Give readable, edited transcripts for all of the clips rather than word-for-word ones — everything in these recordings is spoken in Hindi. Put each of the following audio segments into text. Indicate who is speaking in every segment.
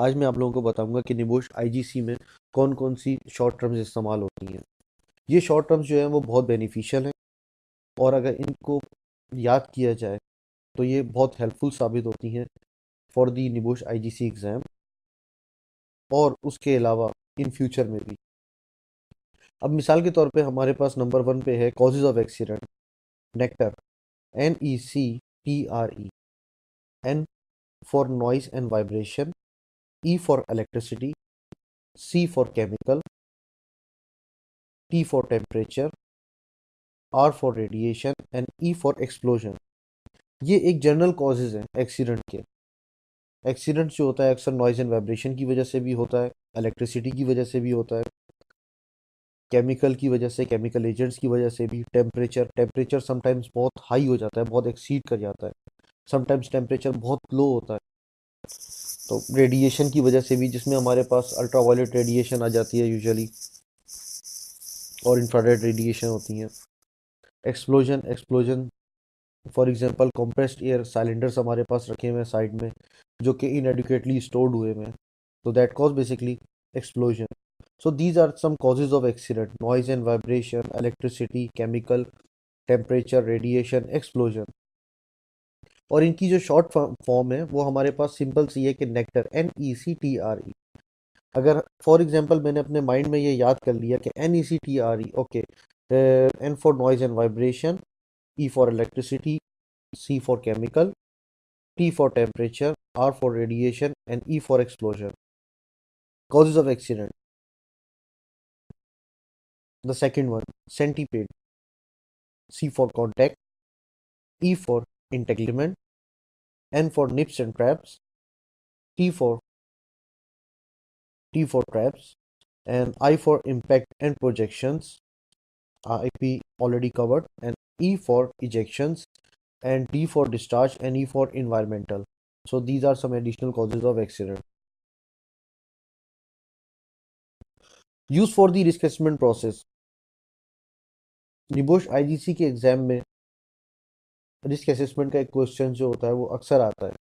Speaker 1: आज मैं आप लोगों को बताऊंगा कि निबोश आईजीसी में कौन कौन सी शॉर्ट टर्म्स इस्तेमाल होती हैं। ये शॉर्ट टर्म्स जो है वो बहुत बेनिफिशियल हैं और अगर इनको याद किया जाए तो ये बहुत हेल्पफुल साबित होती हैं for the NEBOSH IGC exam और उसके अलावा इन फ्यूचर में भी। अब मिसाल के तौर पे हमारे पास नंबर 1 पे है causes of accident. Nectar, NECTRE। N for noise and vibration, E for electricity, C for chemical, T for temperature, R for radiation and E for explosion. ये एक जनरल कॉजेज हैं एक्सीडेंट के। एक्सीडेंट जो होता है अक्सर नॉइज एंड वाइब्रेशन की वजह से भी होता है, इलेक्ट्रिसिटी की वजह से भी होता है, केमिकल की वजह से, केमिकल एजेंट्स की वजह से भी, टेम्परेचर समटाइम्स बहुत हाई हो जाता है, बहुत एक्सीड कर जाता है, समटाइम्स टेम्परेचर बहुत लो होता है, तो रेडिएशन की वजह से भी, जिसमें हमारे पास अल्ट्रावायलेट रेडिएशन आ जाती है यूजुअली और इंफ्रारेड रेडिएशन होती हैं। Explosion for example compressed air cylinders हमारे पास रखे हुए हैं साइड में जो कि इनएडिक्वेटली स्टोर्ड हुए हैं, तो that cause basically explosion. So these are some causes of accident: noise and vibration, electricity, chemical, temperature, radiation, explosion। और इनकी जो शॉर्ट फॉर्म है वो हमारे पास सिंपल सी है कि नेक्टर, NECTRE। अगर फॉर एग्जांपल मैंने अपने माइंड में ये याद कर लिया कि NECTRE, okay, N for noise and vibration, E for electricity, C for chemical, T for temperature, R for radiation and E for explosion. Causes of accident. The second one, centipede, C for contact, E for entanglement, N for nips and traps, T for traps, and I for impact and projections. IP already covered, and E for ejections, and D for discharge, and E for environmental. So these are some additional causes of accident. Used for the risk assessment process. NEBOSH IGC के एग्जाम में रिस्क असेसमेंट का एक क्वेश्चन जो होता है वो अक्सर आता है,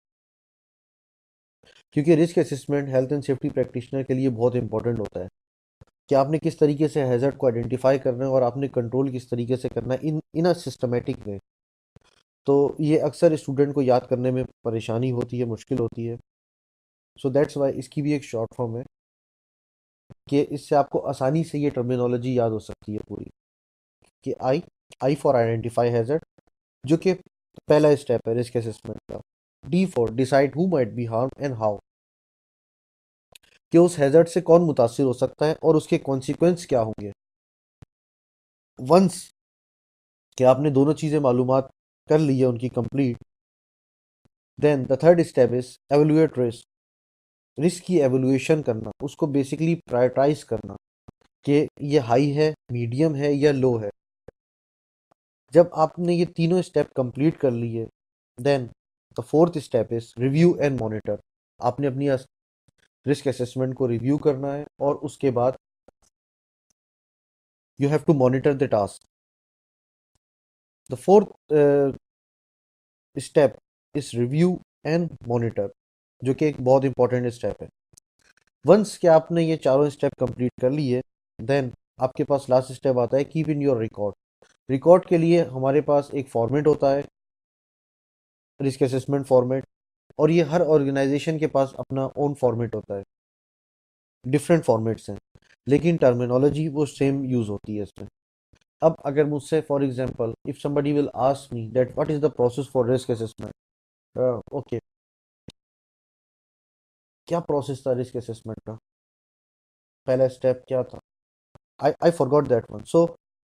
Speaker 1: क्योंकि risk assessment health and safety practitioner के लिए बहुत इंपॉर्टेंट होता है कि आपने किस तरीके से हैजर्ड को आइडेंटिफाई करना है और आपने कंट्रोल किस तरीके से करना है इन अ सिस्टमेटिक वे। तो ये अक्सर स्टूडेंट को याद करने में परेशानी होती है, मुश्किल होती है। सो दैट्स वाई इसकी भी एक शॉर्ट फॉर्म है कि इससे आपको आसानी से ये टर्मिनोलॉजी याद हो सकती है पूरी, कि आई फॉर आइडेंटिफाई हैजर्ड, जो कि पहला स्टेप है रिस्क असेसमेंट का। D for decide who might be harm and how, कि उस हैजर्ड से कौन मुतासिर हो सकता है और उसके कॉन्सिक्वेंस क्या होंगे। वंस कि आपने दोनों चीज़ें मालूमात कर ली है उनकी complete, then the third step is evaluate risk. Risk की एवेलुएशन करना, उसको बेसिकली प्रायोरिटाइज करना कि ये हाई है, मीडियम है या लो है। जब आपने ये तीनों स्टेप कंप्लीट कर लिए, then the fourth step is review and monitor. आपने अपनी रिस्क असेसमेंट को रिव्यू करना है और उसके बाद you have to monitor the task. The fourth step is review and monitor, जो कि एक बहुत इंपॉर्टेंट स्टेप है। वंस कि आपने ये चारों स्टेप कंप्लीट कर लिए, देन आपके पास लास्ट स्टेप आता है keep in your record. Record के लिए हमारे पास एक फॉर्मेट होता है, रिस्क असेसमेंट फॉर्मेट, और ये हर ऑर्गेनाइजेशन के पास अपना ओन फॉर्मेट होता है। डिफरेंट फॉर्मेट्स हैं लेकिन टर्मिनोलॉजी वो सेम यूज होती है इसमें। अब अगर मुझसे for example if somebody will ask me that what is the process for risk assessment, okay, क्या प्रोसेस था रिस्क असेसमेंट का, पहला स्टेप क्या था, I forgot that one. So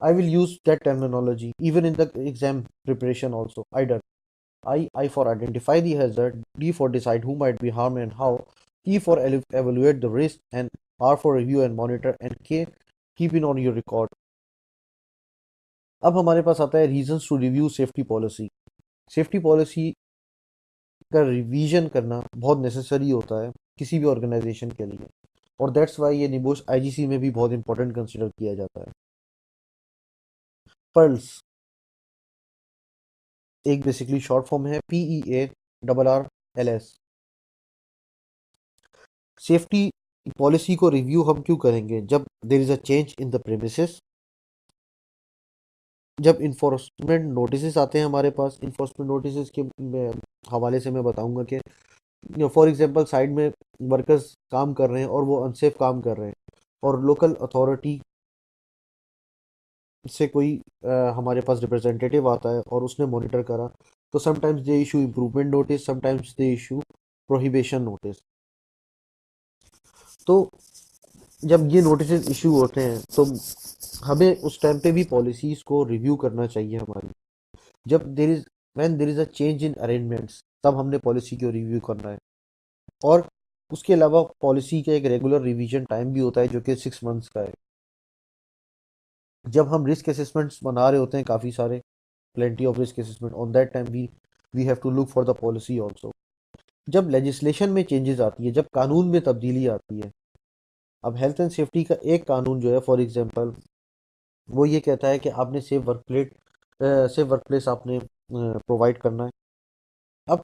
Speaker 1: I will use that terminology even in the exam preparation also. Either I for identify the hazard, D for decide who might be harmed and how, E for evaluate the risk, and R for review and monitor, and K keep it on your record. अब हमारे पास आता है reasons to review safety policy. Safety policy का रिवीजन करना बहुत नेसेसरी होता है किसी भी ऑर्गेनाइजेशन के लिए, और दैट्स वाई ये निबोश आईजीसी में भी बहुत इंपॉर्टेंट कंसिडर किया जाता है। पर्ल्स एक बेसिकली शॉर्ट फॉर्म है, PEARRLS। सेफ्टी पॉलिसी को रिव्यू हम क्यों करेंगे? जब there is a change in the premises, जब इन्फोर्समेंट नोटिस आते हैं हमारे पास। इन्फोर्समेंट नोटिस के हवाले से मैं बताऊंगा कि फॉर एग्जांपल साइड में वर्कर्स काम कर रहे हैं और वो अनसेफ काम कर रहे हैं, और लोकल अथॉरिटी से कोई हमारे पास रिप्रेजेंटेटिव आता है और उसने मॉनिटर करा, तो sometimes they issue improvement notice, sometimes they issue prohibition notice. तो जब ये नोटिस इशू होते हैं तो हमें उस टाइम पे भी पॉलिसीज को रिव्यू करना चाहिए हमारी। जब there is when there is a change in arrangements, तब हमने पॉलिसी को रिव्यू करना है। और उसके अलावा पॉलिसी का एक रेगुलर रिवीजन टाइम भी होता है जो कि 6 मंथ्स का है। जब हम रिस्क असेसमेंट्स बना रहे होते हैं काफ़ी सारे, plenty of risk assessment, on that time we have to look for the policy also। जब लेजिस्लेशन में चेंजेस आती है, जब कानून में तब्दीली आती है, अब हेल्थ एंड सेफ्टी का एक कानून जो है फॉर एग्जांपल वो ये कहता है कि आपने सेफ वर्क प्लेस आपने प्रोवाइड करना है। अब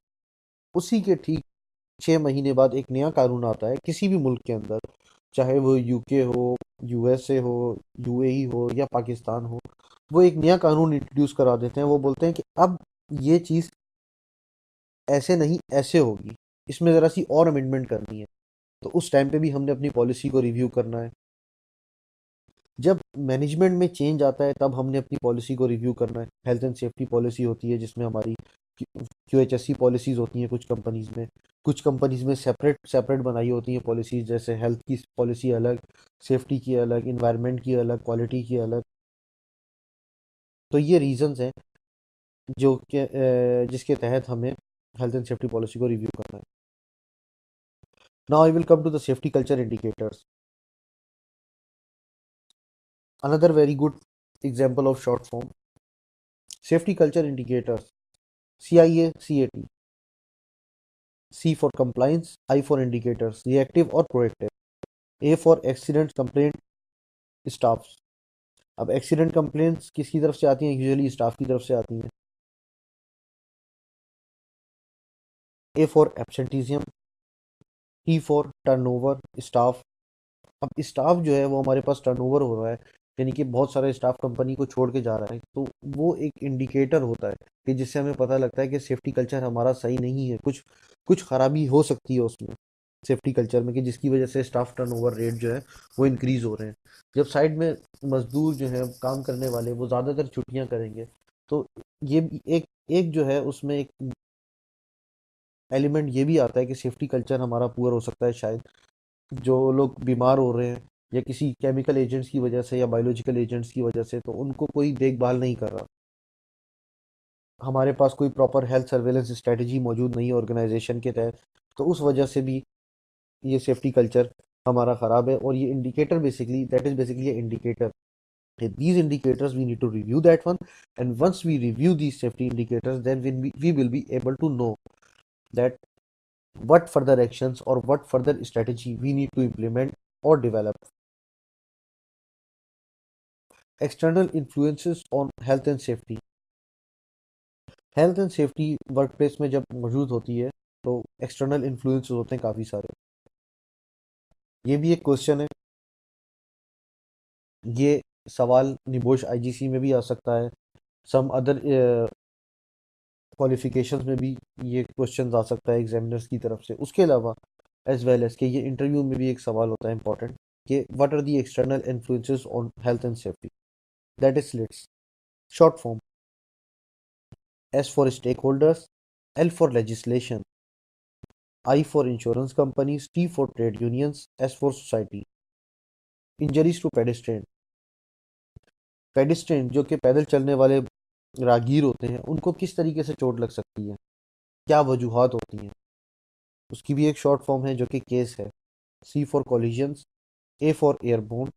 Speaker 1: उसी के ठीक 6 महीने बाद एक नया कानून आता है किसी भी मुल्क के अंदर, चाहे वो यूके हो, यूएसए हो, यूएई हो या पाकिस्तान हो, वो एक नया कानून इंट्रोड्यूस करा देते हैं। वो बोलते हैं कि अब ये चीज़ ऐसे नहीं ऐसे होगी, इसमें ज़रा सी और अमेंडमेंट करनी है। तो उस टाइम पे भी हमने अपनी पॉलिसी को रिव्यू करना है। जब मैनेजमेंट में चेंज आता है तब हमने अपनी पॉलिसी को रिव्यू करना है। हेल्थ एंड सेफ्टी पॉलिसी होती है जिसमें हमारी QHSE पॉलिसीज होती हैं कुछ कंपनीज में। कुछ कंपनीज में सेपरेट सेपरेट बनाई होती हैं पॉलिसीज, जैसे हेल्थ की पॉलिसी अलग, सेफ्टी की अलग, इन्वायरमेंट की अलग, क्वालिटी की अलग। तो ये रीजंस हैं जो कि जिसके तहत हमें हेल्थ एंड सेफ्टी पॉलिसी को रिव्यू करना है। Now I will come to the safety culture indicators. Another very good example of short form safety culture indicators: CIA, CAT. C for compliance, I for indicators, reactive or proactive. A for accident complaint staffs. अब एक्सीडेंट कंप्लेंट्स किसकी तरफ से आती हैं? यूजुअली स्टाफ की तरफ से आती हैं। A for absenteeism, T for turnover staff. अब स्टाफ जो है वो हमारे पास टर्नओवर हो रहा है, यानी कि बहुत सारा स्टाफ कंपनी को छोड़ के जा रहा है, तो वो एक इंडिकेटर होता है कि जिससे हमें पता लगता है कि सेफ्टी कल्चर हमारा सही नहीं है, कुछ कुछ खराबी हो सकती है उसमें सेफ्टी कल्चर में, कि जिसकी वजह से स्टाफ टर्नओवर रेट जो है वो इंक्रीज हो रहे हैं। जब साइड में मजदूर जो है काम करने वाले वो ज़्यादातर छुट्टियां करेंगे, तो ये भी एक जो है उसमें एक एलिमेंट ये भी आता है कि सेफ्टी कल्चर हमारा पुअर हो सकता है शायद। जो लोग बीमार हो रहे हैं या किसी केमिकल एजेंट्स की वजह से या बायोलॉजिकल एजेंट्स की वजह से, तो उनको कोई देखभाल नहीं कर रहा। हमारे पास कोई प्रॉपर हेल्थ सर्वेलेंस स्ट्रेटजी मौजूद नहीं है ऑर्गेनाइजेशन के तहत, तो उस वजह से भी ये सेफ्टी कल्चर हमारा ख़राब है। और ये indicator basically that is basically indicator. These indicators we need to review that one, and once we review these safety indicators, then we will be able to know that what further actions or what further strategy we need to implement or develop. External influences on health and safety. Health and safety work place में जब मौजूद होती है तो एक्सटर्नल इन्फ्लुएंस होते हैं काफ़ी सारे। ये भी एक क्वेश्चन है, ये सवाल निबोश IGC में भी आ सकता है, सम अदर क्वालिफिकेशंस में भी ये क्वेश्चन आ सकता है एग्जामिनर्स की तरफ से। उसके अलावा एज वेल एज के ये इंटरव्यू में भी एक सवाल होता है इंपॉर्टेंट कि what are the external influences on health and safety. That is slits. Short form: S for stakeholders, L for legislation, I for insurance companies, T for trade unions, S for society. Injuries to pedestrian. Pedestrian जो कि पैदल चलने वाले राहगीर होते हैं, उनको किस तरीके से चोट लग सकती है, क्या वजूहात होती हैं, उसकी भी एक शॉर्ट फॉर्म है जो कि केस है। C for collisions, A for airborne,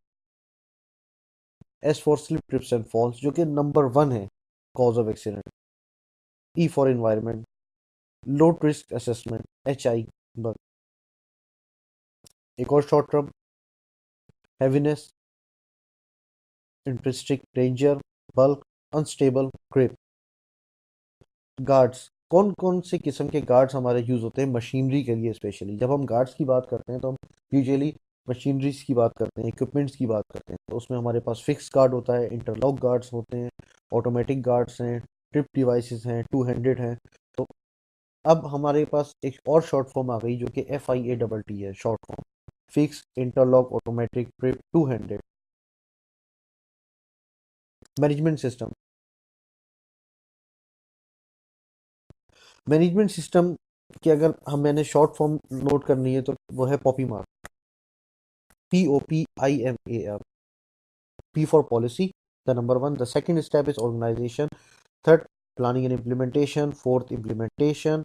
Speaker 1: S for slip trips and falls जो कि नंबर 1 है cause of accident, E for environment, low risk assessment, HI। बस एक और short term: heaviness, intrinsic danger, bulk, unstable, grip. Guards: कौन कौन से किस्म के गार्ड्स हमारे यूज़ होते हैं मशीनरी के लिए स्पेशली। जब हम गार्ड्स की बात करते हैं तो हम यूजुअली मशीनरीज की बात करते हैं, इक्विपमेंट्स की बात करते हैं। तो उसमें हमारे पास फिक्स गार्ड होता है, इंटरलॉक गार्ड्स होते हैं, ऑटोमेटिक गार्ड्स हैं, ट्रिप डिवाइसेस हैं, टू हैंडेड हैं। तो अब हमारे पास एक और शॉर्ट फॉर्म आ गई जो कि FIA है, short form, fix interlock automatic trip two handed management system. Management system की अगर हम मैंने शॉर्ट फॉर्म नोट करनी है तो वो है पॉपी मार, POPIMAR। P for policy, the number one. The second step is organization. Third, planning and implementation. Fourth, implementation.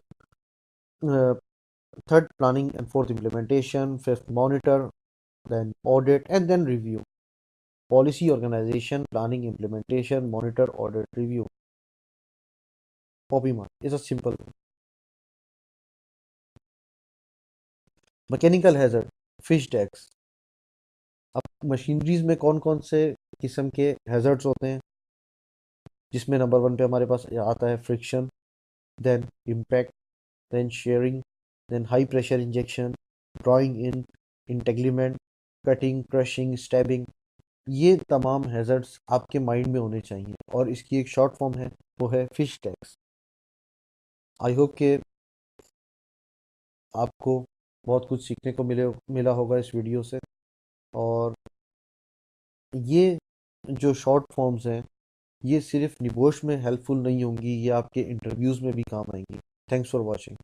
Speaker 1: Uh, Third, planning and fourth, implementation. Fifth, monitor, then audit, and then review. Policy, organization, planning, implementation, monitor, audit, review. POPIMA is a simple one. Mechanical hazard, fish tags. अब मशीनरीज में कौन कौन से किस्म के हैजर्ड्स होते हैं, जिसमें नंबर वन पे हमारे पास आता है friction, then impact, then shearing, then high pressure injection, drawing in, entanglement, cutting, crushing, stabbing। ये तमाम हैजर्ड्स आपके माइंड में होने चाहिए और इसकी एक शॉर्ट फॉर्म है, वो है फिश टैग्स। आई होप कि आपको बहुत कुछ सीखने को मिला होगा इस वीडियो से। और ये जो शॉर्ट फॉर्म्स हैं ये सिर्फ निबोश में हेल्पफुल नहीं होंगी, ये आपके इंटरव्यूज़ में भी काम आएंगी। Thanks for watching.